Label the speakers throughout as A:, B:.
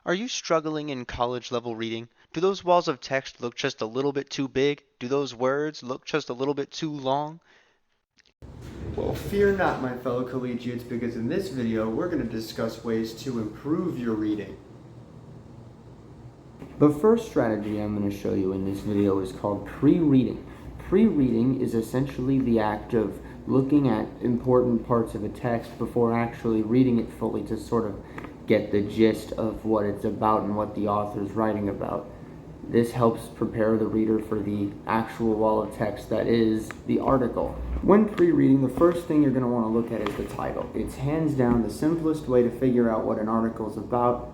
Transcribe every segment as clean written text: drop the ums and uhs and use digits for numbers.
A: Are you struggling in college level reading? Do those walls of text look just a little bit too big? Do those words look just a little bit too long?
B: Well, fear not, my fellow collegiates, because in this video, we're going to discuss ways to improve your reading.
C: The first strategy I'm going to show you in this video is called pre-reading. Pre-reading is essentially the act of looking at important parts of a text before actually reading it fully to sort of get the gist of what it's about and what the author's writing about. This helps prepare the reader for the actual wall of text that is the article. When pre-reading, the first thing you're going to want to look at is the title. It's hands down the simplest way to figure out what an article is about.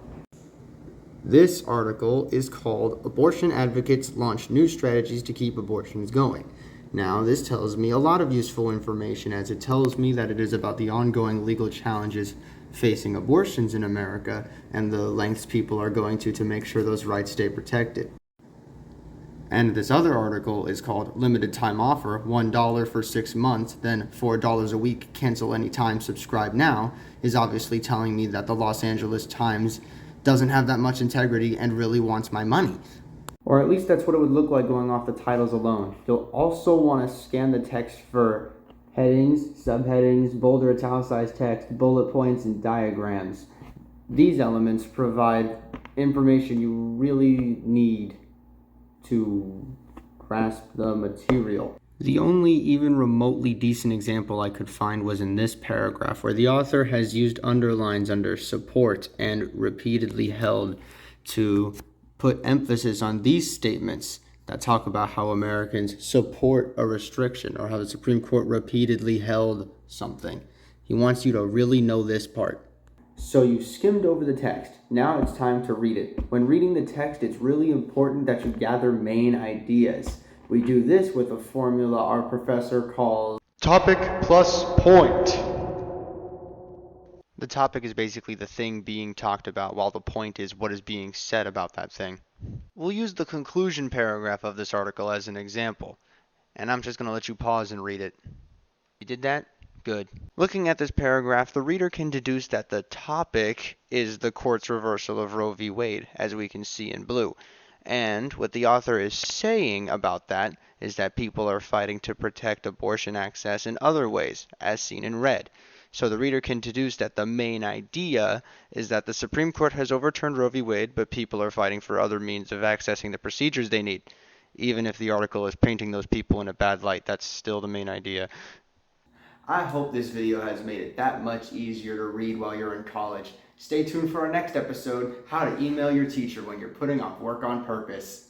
B: This article is called Abortion Advocates Launch New Strategies to Keep Abortions Going. Now, this tells me a lot of useful information, as it tells me that it is about the ongoing legal challenges facing abortions in America and the lengths people are going to make sure those rights stay protected. And this other article is called Limited Time Offer, $1 for 6 months, then $4 a week, cancel anytime, subscribe now, is obviously telling me that the Los Angeles Times doesn't have that much integrity and really wants my money.
C: Or at least that's what it would look like going off the titles alone. You'll also want to scan the text for headings, subheadings, bolder italicized text, bullet points, and diagrams. These elements provide information you really need to grasp the material.
B: The only even remotely decent example I could find was in this paragraph, where the author has used underlines under support and repeatedly held to put emphasis on these statements that talk about how Americans support a restriction or how the Supreme Court repeatedly held something. He wants you to really know this part.
C: So you skimmed over the text. Now it's time to read it. When reading the text, it's really important that you gather main ideas. We do this with a formula our professor calls
B: Topic plus point.
A: The topic is basically the thing being talked about, while the point is what is being said about that thing. We'll use the conclusion paragraph of this article as an example, and I'm just going to let you pause and read it. You did that? Good. Looking at this paragraph, the reader can deduce that the topic is the court's reversal of Roe v. Wade, as we can see in blue. And what the author is saying about that is that people are fighting to protect abortion access in other ways, as seen in red. So the reader can deduce that the main idea is that the Supreme Court has overturned Roe v. Wade, but people are fighting for other means of accessing the procedures they need. Even if the article is painting those people in a bad light, that's still the main idea.
B: I hope this video has made it that much easier to read while you're in college. Stay tuned for our next episode, How to Email Your Teacher When You're Putting Off Work on Purpose.